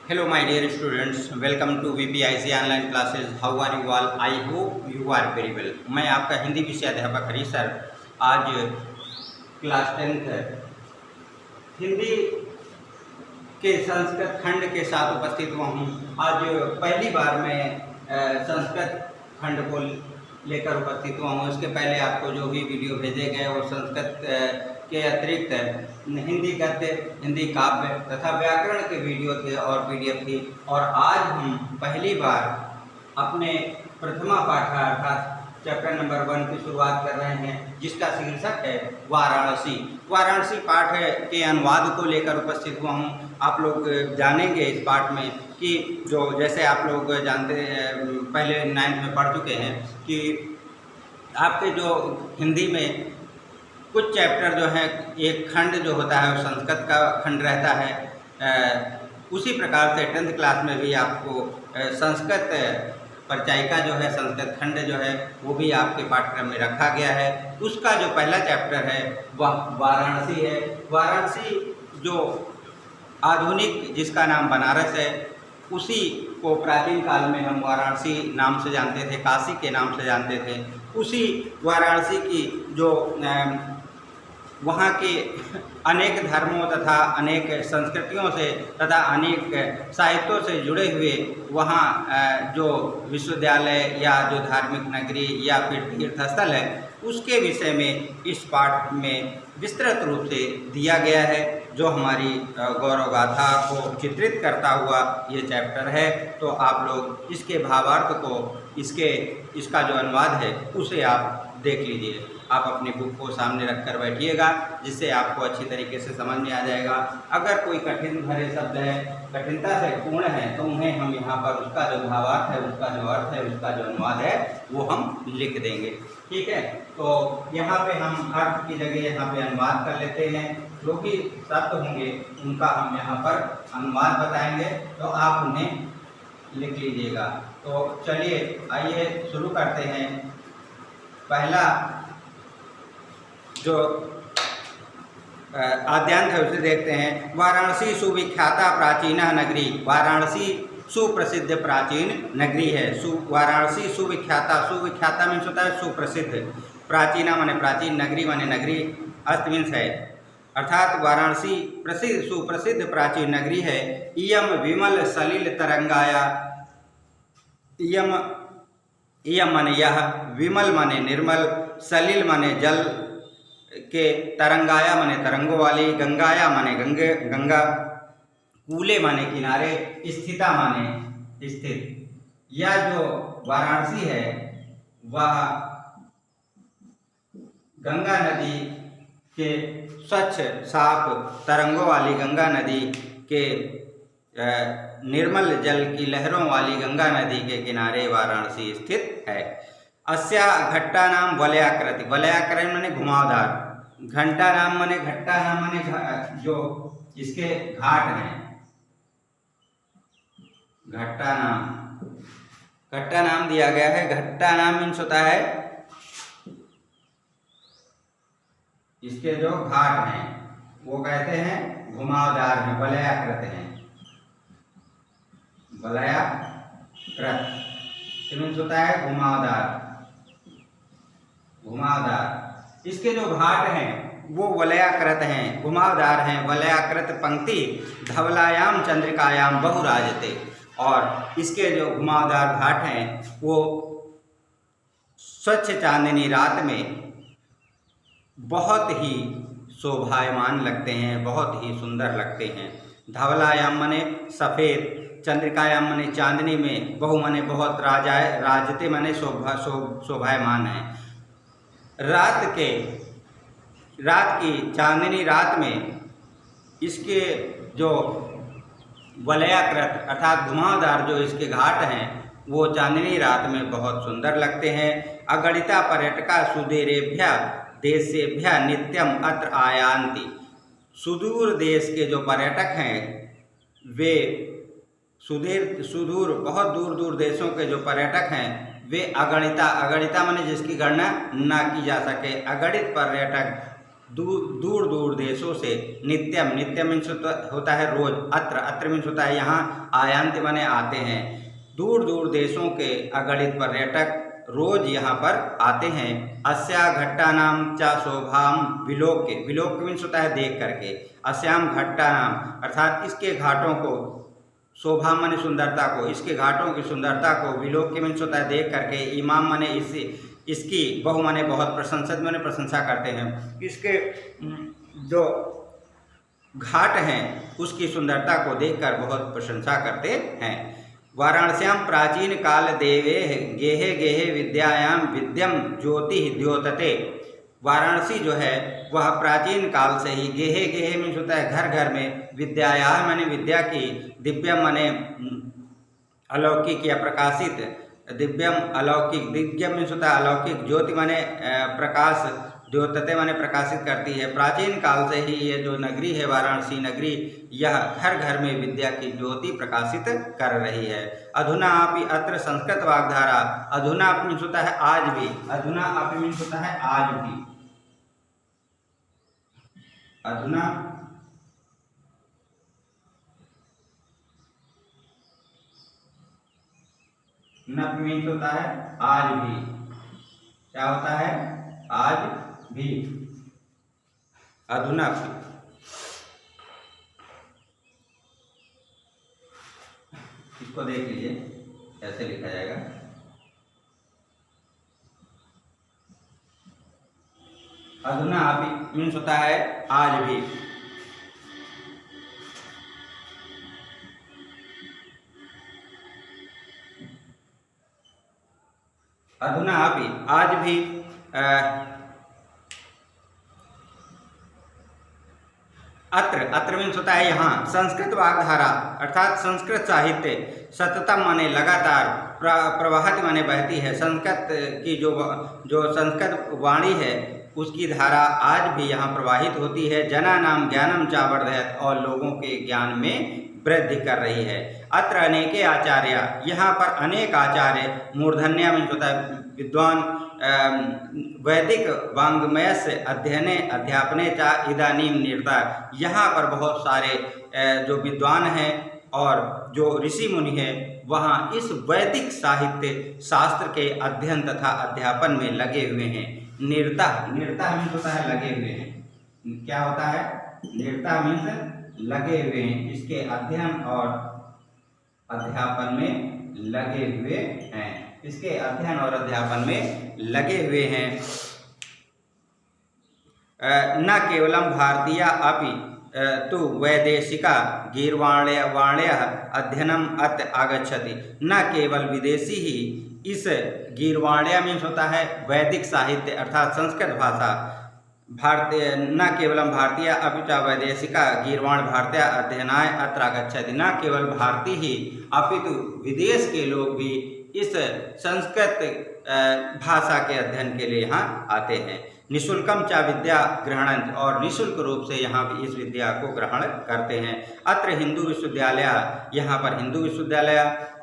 Hello, my dear students. Welcome to VPIC online classes. How are you all? I hope you are very well. मैं आपका हिंदी विषय अध्यापक Harish sir आज class 10th Hindi के संस्कृत खंड के साथ उपस्थित हुआ हूँ। आज पहली बार मैं संस्कृत खंड को लेकर उपस्थित हुआ हूँ। इसके पहले आपको जो भी वीडियो भेजे गए वो संस्कृत के अतिरिक्त हिंदी गद्य, हिंदी काव्य तथा व्याकरण के वीडियो थे और पीडीएफ थी। और आज हम पहली बार अपने प्रथमा पाठ अर्थात चैप्टर नंबर 1 की शुरुआत कर रहे हैं, जिसका शीर्षक है वाराणसी। वाराणसी पाठ के अनुवाद को लेकर उपस्थित हुआ हूँ। आप लोग जानेंगे इस पाठ में कि जो जैसे आप लोग जानते पहले 9th में पढ़ चुके हैं कि आपके जो हिंदी में कुछ चैप्टर जो है एक खंड जो होता है वो संस्कृत का खंड रहता है। उसी प्रकार से 10th क्लास में भी आपको संस्कृत परिचायिका जो है, संस्कृत खंड जो है वो भी आपके पाठ्यक्रम में रखा गया है। उसका जो पहला चैप्टर है वह वाराणसी है। वाराणसी जो आधुनिक जिसका नाम बनारस है, उसी को प्राचीन काल में हम वाराणसी नाम से जानते थे, काशी के नाम से जानते थे। उसी वाराणसी की जो वहाँ के अनेक धर्मों तथा अनेक संस्कृतियों से तथा अनेक साहित्यों से जुड़े हुए वहाँ जो विश्वविद्यालय या जो धार्मिक नगरी या फिर तीर्थस्थल है, उसके विषय में इस पाठ में विस्तृत रूप से दिया गया है, जो हमारी गौरव गाथा को चित्रित करता हुआ ये चैप्टर है। तो आप लोग इसके भावार्थ को, इसका जो अनुवाद है उसे आप देख लीजिए। आप अपनी बुक को सामने रखकर बैठिएगा, जिससे आपको अच्छी तरीके से समझ में आ जाएगा। अगर कोई कठिन भरे शब्द है, कठिनता से पूर्ण है, तो उन्हें हम यहाँ पर उसका जो भावार्थ है, उसका जो अर्थ है, उसका जो अनुवाद है वो हम लिख देंगे। ठीक है, तो यहाँ पे हम अर्थ की जगह यहाँ पे अनुवाद कर लेते हैं। जो भी शब्द होंगे उनका हम यहाँ पर अनुवाद बताएंगे, तो आप उन्हें लिख लीजिएगा। तो चलिए आइए शुरू करते हैं। पहला जो आद्यांत है उसे देखते हैं। वाराणसी सुविख्याता प्राचीन नगरी। वाराणसी सुप्रसिद्ध प्राचीन नगरी है। वाराणसी सुविख्याता, सुविख्याता मीन्स होता है सुप्रसिद्ध, प्राचीना माने प्राचीन, नगरी माने नगरी, अस्त मीन्स है, अर्थात वाराणसी प्रसिद्ध सुप्रसिद्ध प्राचीन नगरी है। इयम विमल सलिल तरंगाया, इयम माने यह, विमल माने निर्मल, सलिल माने जल के, तरंगाया माने तरंगों वाली, गंगाया माने गंगा, कूले माने किनारे, स्थिता माने स्थित। यह जो वाराणसी है वह गंगा नदी के स्वच्छ साफ तरंगों वाली गंगा नदी के निर्मल जल की लहरों वाली गंगा नदी के किनारे वाराणसी स्थित है। अस्या घट्टा नाम वलयाकृति, वलयाकृति माने घुमावदार, घंटा नाम माने घट्टा नाम माने जो इसके घाट हैं, घट्टा नाम दिया गया है। घट्टा नाम मीन्स होता है इसके जो घाट हैं वो कहते हैं घुमावदार हैं, वलयाकृत हैं। वलयाकृत मीन्स होता है घुमावदार, घुमावदार। इसके जो घाट हैं वो वलयाकृत हैं, घुमावदार हैं। वलयाकृत पंक्ति धवलायाम चंद्रिकायाम बहुराजते, और इसके जो घुमावदार घाट हैं वो स्वच्छ चांदनी रात में बहुत ही शोभायमान लगते हैं, बहुत ही सुंदर लगते हैं। धवलायाम माने सफ़ेद, चंद्रिकायाम माने चांदनी में, बहु माने बहुत, राजते माने शोभायमान है। रात की चांदनी रात में इसके जो वलयाकृत अर्थात घुमावदार जो इसके घाट हैं वो चांदनी रात में बहुत सुंदर लगते हैं। अगणिता पर्यटका सुदूरेभ्य देशेभ्य नित्यम अत्र आयान्ति। सुदूर देश के जो पर्यटक हैं वे सुदूर बहुत दूर दूर देशों के जो पर्यटक हैं वे अगणिता, अगणिता माने जिसकी गणना ना की जा सके, अगणित पर्यटक दूर दूर देशों से नित्यम, नित्यम मीन्स होता है रोज, अत्र, अत्र मीन्स होता है यहाँ, आयांति माने आते हैं। दूर दूर देशों के अगणित पर्यटक रोज यहाँ पर आते हैं। अस्या घट्टानाम च शोभाम विलोक्य, विलोक्य मीन्स होता है देख करके, अस्याम घट्टानाम अर्थात इसके घाटों को, शोभा माने सुंदरता को, इसके घाटों की सुंदरता को, विलोक्य मीन्स होता है देख करके, इमाम माने इसकी, बहु माने बहुत, प्रशंसक माने प्रशंसा करते हैं। इसके जो घाट हैं उसकी सुंदरता को देखकर बहुत प्रशंसा करते हैं। वाराणस्याम प्राचीन काल देवे गेहे गेहे विद्यायाम विद्यम ज्योति द्योतते। वाराणसी जो है वह प्राचीन काल से ही, गेहे गेहे मीन्स होता है घर घर में, विद्याया माने विद्या की, दिव्यम माने अलौकिक या प्रकाशित, दिव्यम अलौकिक, दिव्यम मीन्स होता है अलौकिक, ज्योति माने प्रकाश, द्योतते माने प्रकाशित करती है। प्राचीन काल से ही ये जो नगरी है वाराणसी नगरी, यह घर घर में विद्या की ज्योति प्रकाशित कर रही है। अधुना अपि अत्र संस्कृत वाग्धारा, अधुना मीन्स होता है आज भी, अधुना अपि मीन्स होता है आज भी, अधुना नप मीन्स होता है आज भी, क्या होता है आज भी, अधुना। इसको देख लीजिए कैसे लिखा जाएगा। अधुना अभी मीन्स होता है आज भी, अधुना अभी आज भी, अत्र, अत्र मीन्स होता है यहाँ, संस्कृत वाग्धारा अर्थात संस्कृत साहित्य, सततम माने लगातार, प्रवाहित माने बहती है, संस्कृत की जो संस्कृत वाणी है उसकी धारा आज भी यहाँ प्रवाहित होती है। जना नाम ज्ञानम चा वर्धयत, और लोगों के ज्ञान में वृद्धि कर रही है। अत्र अनेके आचार्य, यहाँ पर अनेक आचार्य, मूर्धन्य मीन्स होता है विद्वान, वैदिक वांग्मय से अध्ययने अध्यापने चा इदानीम निरता, यहाँ पर बहुत सारे जो विद्वान हैं और जो ऋषि मुनि हैं वहाँ इस वैदिक साहित्य शास्त्र के अध्ययन तथा अध्यापन में लगे हुए हैं। निरता, निरता मीन्स होता है लगे हुए हैं, क्या होता है, निरता मीन्स लगे हुए हैं, इसके अध्ययन और अध्यापन में लगे हुए हैं, इसके अध्ययन और अध्यापन में लगे हुए हैं। न केवलम भारतीय अपि तु वैदेशिका गीर्वाण्य अध्ययनम अत्र आगच्छति, न केवल विदेशी ही इस गीर्वाण्य मीन्स होता है वैदिक साहित्य अर्थात संस्कृत भाषा, भारतीय न केवलम भारतीय अपिचा वैदेशिका गीर्वाण भारतीय अध्ययनाय अत्र आगच्छति, न केवल भारतीय ही अपितु विदेश के लोग भी इस संस्कृत भाषा के अध्ययन के लिए यहाँ आते हैं। निःशुल्कम चा विद्या ग्रहणं, और निःशुल्क रूप से यहाँ भी इस विद्या को ग्रहण करते हैं। अत्र हिंदू विश्वविद्यालय, यहाँ पर हिंदू विश्वविद्यालय,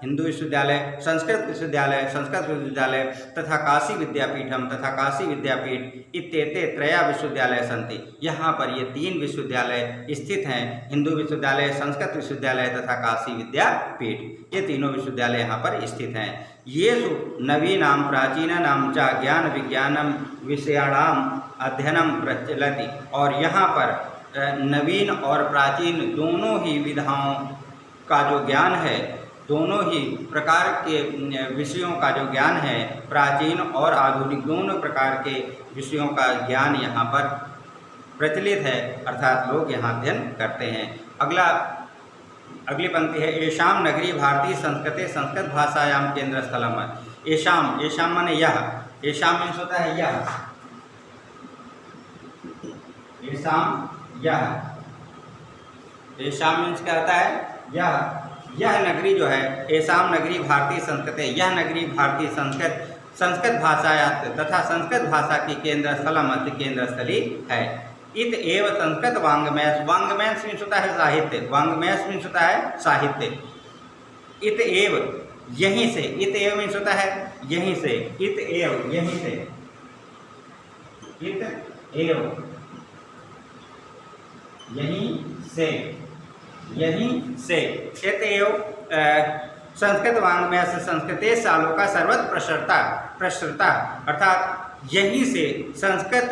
हिंदू विश्वविद्यालय, संस्कृत विश्वविद्यालय तथा काशी विद्यापीठम तथा काशी विद्यापीठ इत्येते त्रया विश्वविद्यालय सन्ति, यहाँ पर ये 3 विश्वविद्यालय स्थित हैं, हिंदू विश्वविद्यालय, संस्कृत विश्वविद्यालय तथा काशी विद्यापीठ, ये तीनों विश्वविद्यालय यहाँ पर स्थित हैं। येषु नवीनाम प्राचीनानाम च ज्ञान विज्ञानम विषयाणाम अध्ययनम प्रचलति, और यहाँ पर नवीन और प्राचीन दोनों ही विधाओं का जो ज्ञान है, दोनों ही प्रकार के विषयों का जो ज्ञान है, प्राचीन और आधुनिक दोनों प्रकार के विषयों का ज्ञान यहाँ पर प्रचलित है, अर्थात लोग यहाँ अध्ययन करते हैं। अगली पंक्ति है, येषाम नगरी भारतीय संस्कृते संस्कृत भाषायाम केंद्र स्थलम। येषाम, येषाम माने यह, येषाम मीन्स होता है यह, येषाम यह, येषाम मीन्स क्या होता है यह नगरी जो है, येषाम नगरी भारतीय संस्कृते, यह नगरी भारतीय संस्कृत भाषाया तथा संस्कृत भाषा की केंद्र स्थलम केंद्र स्थली है। इत एव संस्कृत वांग्मय, वांग्मय मीन्स होता है साहित्य, वांग्मय मीन्स होता है साहित्य। इत एव यहीं से, इत एव मीन्स होता है यहीं से, इत एव यहीं से, इत एव यहीं से, यहीं से। एतएव संस्कृत वाङ्मय से संस्कृते शालोका सर्वत्र प्रसृता, अर्थात यहीं से संस्कृत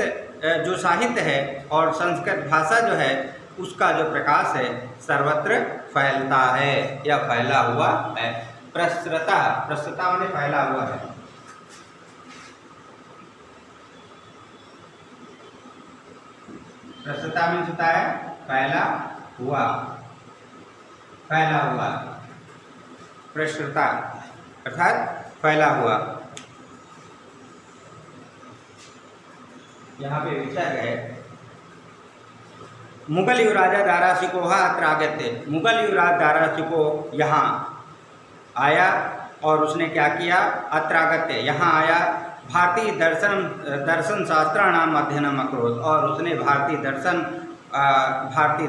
जो साहित्य है और संस्कृत भाषा जो है उसका जो प्रकाश है सर्वत्र फैलता है या फैला हुआ है। प्रसृता, प्रसृता माने फैला हुआ है। प्रसृता मीन्स होता है फैला हुआ, फैला हुआ। प्रसृता अर्थात फैला हुआ। यहाँ पे विचार है, मुगल युवराजा दाराशिकोह अत्र आगत्य। मुगल युवराज दाराशिको यहाँ आया और उसने क्या किया, अत्र आगत्य यहाँ आया, भारतीय दर्शन शास्त्राणाम अध्ययनम अकरोत्, और उसने भारतीय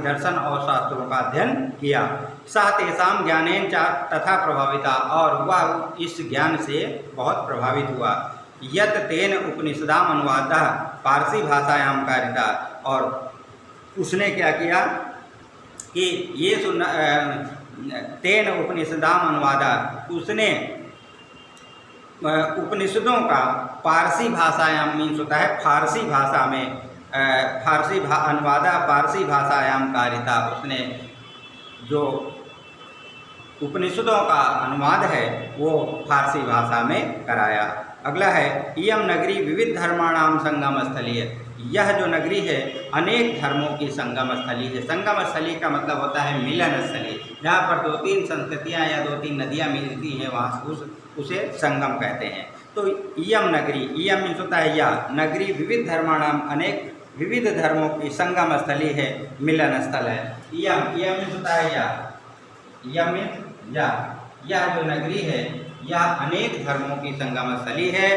दर्शन और शास्त्रों का अध्ययन किया। सह तेषां ज्ञानेन च तथा प्रभाविता, और वह इस ज्ञान से बहुत प्रभावित हुआ। यत तेन उपनिषदाम अनुवादः पारसी भाषायां कारिता, और उसने क्या किया कि ये तेन उपनिषदाम अनुवादा, उसने उपनिषदों का पारसी भाषायाम मीन्स होता है फारसी भाषा में, अनुवादा पारसी भाषायाम कारिता, उसने जो उपनिषदों का अनुवाद है वो फारसी भाषा में कराया। अगला है, इयम नगरी विविध धर्माणाम संगम स्थली है। यह जो नगरी है अनेक धर्मों की संगम स्थली है। संगम स्थली का मतलब होता है मिलन स्थली, जहाँ पर दो तीन संस्कृतियाँ या दो तीन नदियाँ मिलती हैं, वहाँ उसे संगम कहते हैं। तो इयम नगरी, इयम मीन्स होता है यह नगरी, विविध धर्माणाम अनेक विविध धर्मों की संगम स्थली है, मिलन स्थल है। इयम, इयम मीन्स होता है यह, इयम मीन्स यह जो नगरी है यह अनेक धर्मों की संगम स्थली है।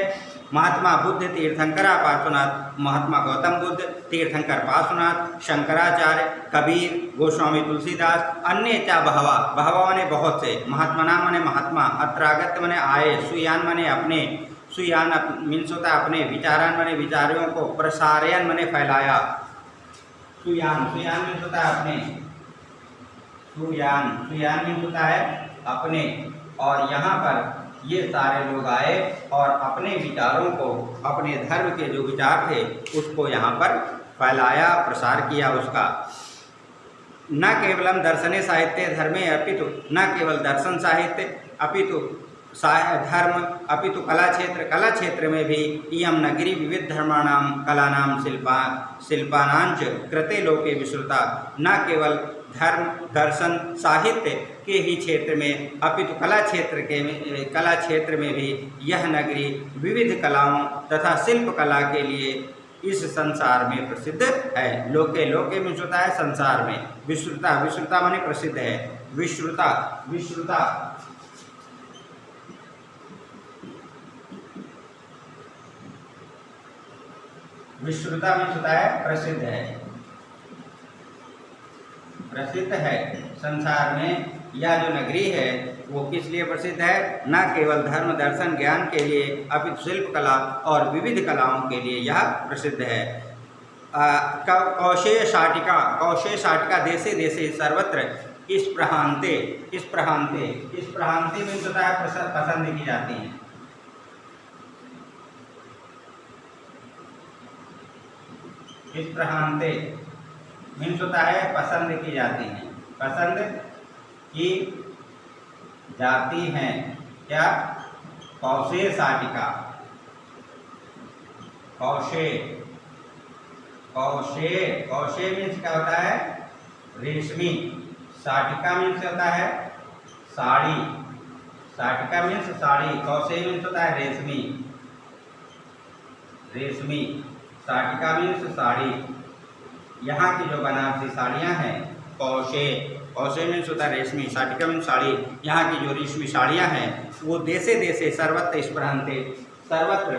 महात्मा बुद्ध तीर्थंकरा पार्श्वनाथ, महात्मा गौतम बुद्ध, तीर्थंकर पार्श्वनाथ, शंकराचार्य, कबीर, गोस्वामी तुलसीदास, अन्य चा बहवा, बहवा माने बहुत से, महात्मा माने महात्मा, अत्रागत माने आए, सुयान माने अपने, सुयान मीन्स होता है अपने, विचारान माने विचारों को, प्रसारयन माने फैलाया, सुयान, सुयान मीन्स होता है अपने, सुयान, सुयान मीन्स होता है अपने। और यहाँ पर ये सारे लोग आए और अपने विचारों को, अपने धर्म के जो विचार थे उसको यहाँ पर फैलाया, प्रसार किया उसका। न केवलम दर्शने साहित्य धर्मे अपितु, न केवल दर्शन साहित्य अपितु धर्म अपितु कला क्षेत्र में भी इयम नगरी विविध धर्माणाम कलानाम शिल्पानांच कृते लोके विश्रुता। न केवल धर्म दर्शन साहित्य के ही क्षेत्र में अपितु कला क्षेत्र में भी यह नगरी विविध कलाओं तथा शिल्प कला के लिए इस संसार में प्रसिद्ध है। लोके, लोके में होता है संसार में, विश्रुता, विश्रुता माने प्रसिद्ध है, विश्रुता, विश्रुता विश्रुता में होता है प्रसिद्ध है, प्रसिद्ध है संसार में। यह जो नगरी है वो किस लिए प्रसिद्ध है, न केवल धर्म दर्शन ज्ञान के लिए अपितु शिल्प कला और विविध कलाओं के लिए यह प्रसिद्ध है। कौशेय शाटिका, कौशेय शाटिका देशे देशे सर्वत्र इस प्रहांते, इस प्रहांते, इस प्रहांते में होता है पसंद की जाती हैं। इस प्रहांते मीन्स होता है पसंद की जाती हैं, पसंद की जाती हैं। क्या, कौशेय शाटिका, कौशेय, कौशेय, कौशेय मीन्स क्या होता है रेशमी, शाटिका मीन्स होता है साड़ी, शाटिका मीन्स साड़ी, कौशेय मीन्स होता है रेशमी, रेशमी, शाटिका मीन्स साड़ी। यहाँ की जो बनारसी साड़ियाँ हैं, कौशेय, कौशेय मीन्स होता है रेशमी, शाटिका मीन्स साड़ी। यहाँ की जो रेशमी साड़ियाँ हैं वो देशे देशे सर्वत्र स्पृहन्ते, सर्वत्र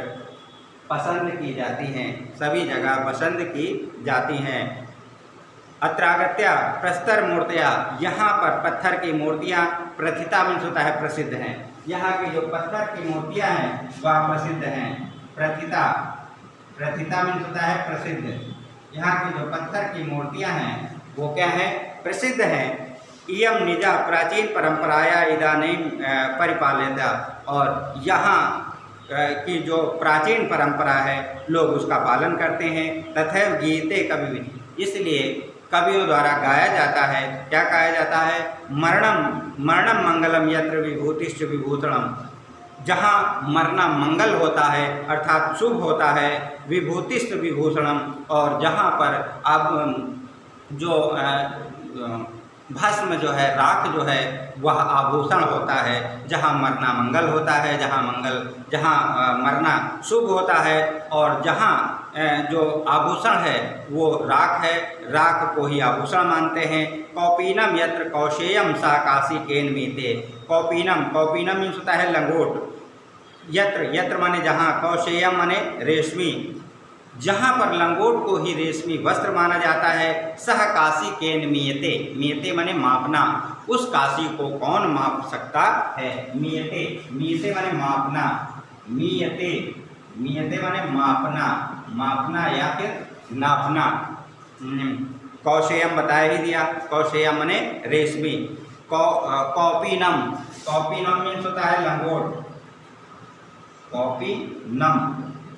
पसंद की जाती हैं, सभी जगह पसंद की जाती हैं। अत्रागत्या प्रस्तर मूर्तियाँ, यहाँ पर पत्थर की मूर्तियाँ, प्रथिता मीन्स होता है प्रसिद्ध हैं। यहाँ की जो पत्थर की मूर्तियाँ हैं वह प्रसिद्ध हैं। प्रथिता, प्रथिता मीन्स होता है प्रसिद्ध। यहाँ की जो पत्थर की मूर्तियाँ हैं वो क्या है, प्रसिद्ध हैं। इयम निजा प्राचीन परंपराया इदानीं परिपालिता, और यहाँ की जो प्राचीन परंपरा है लोग उसका पालन करते हैं। तथैव गीते कवि, इसलिए कवियों द्वारा गाया जाता है। क्या गाया जाता है, मरणम मरणम मंगलम यत्र विभूतिश्च विभूषणम, जहाँ मरना मंगल होता है अर्थात शुभ होता है, विभूतिश्च विभूषणम, और जहाँ पर अब जो भस्म जो है, राख जो है, वह आभूषण होता है। जहाँ मरना मंगल होता है, जहाँ मरना शुभ होता है, और जहाँ जो आभूषण है वो राख है, राख को ही आभूषण मानते हैं। कौपीनम यत्र कौशेयम सा काशी केन मीते, कौपीनम, कौपीनम मीन्स होता है लंगोट, यत्र, यत्र माने जहाँ, कौशेयम माने रेशमी, जहाँ पर लंगोट को ही रेशमी वस्त्र माना जाता है। सह काशी केन मीयते, मीयते माने मापना, उस काशी को कौन माप सकता है। मीयते, मीयते माने मापना, मीयते, मीयते माने मापना, मापना या फिर नापना। कौशेयम बताया ही दिया, कौशेयम माने रेशमी। कौपीनम, कौपीनम मीन्स होता है लंगोट, कौपीनम,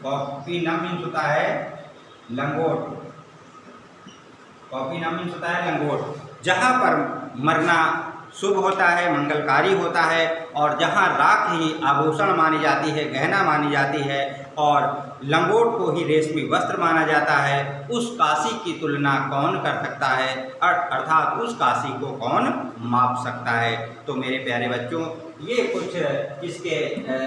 कौपीनम मीन्स होता है लंगोट, कौपीनम मीन्स होता है लंगोट। जहाँ पर मरना शुभ होता है, मंगलकारी होता है, और जहाँ राख ही आभूषण मानी जाती है, गहना मानी जाती है, और लंगोट को ही रेशमी वस्त्र माना जाता है, उस काशी की तुलना कौन कर सकता है, अर्थात उस काशी को कौन माप सकता है। तो मेरे प्यारे बच्चों, ये कुछ इसके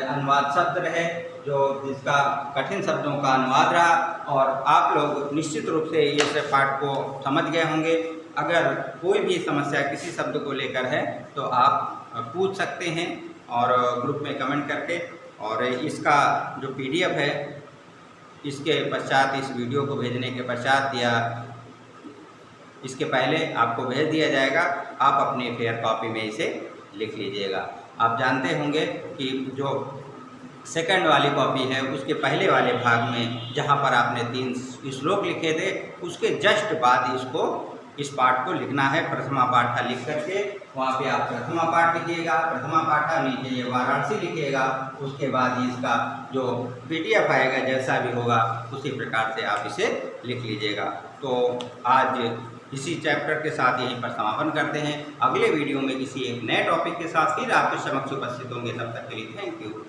अनुवाद शब्द रहे, जो जिसका कठिन शब्दों का अनुवाद रहा, और आप लोग निश्चित रूप से इस पाठ को समझ गए होंगे। अगर कोई भी समस्या किसी शब्द को लेकर है तो आप पूछ सकते हैं, और ग्रुप में कमेंट करके, और इसका जो PDF है इसके पश्चात, इस वीडियो को भेजने के पश्चात या इसके पहले आपको भेज दिया जाएगा। आप अपनी फेयर कॉपी में इसे लिख लीजिएगा। आप जानते होंगे कि जो सेकंड वाली कॉपी है उसके पहले वाले भाग में जहाँ पर आपने 3 श्लोक लिखे थे, उसके जस्ट बाद इस पाठ को लिखना है। प्रथमा पाठा लिख करके वहाँ पे आप प्रथमा पाठ लिखिएगा, प्रथमा पाठा, नीचे ये वाराणसी लिखिएगा। उसके बाद इसका जो PDF आएगा जैसा भी होगा उसी प्रकार से आप इसे लिख लीजिएगा। तो आज इसी चैप्टर के साथ यहीं पर समापन करते हैं। अगले वीडियो में किसी एक नए टॉपिक के साथ फिर आपके समक्ष उपस्थित होंगे। तब तक के लिए थैंक यू।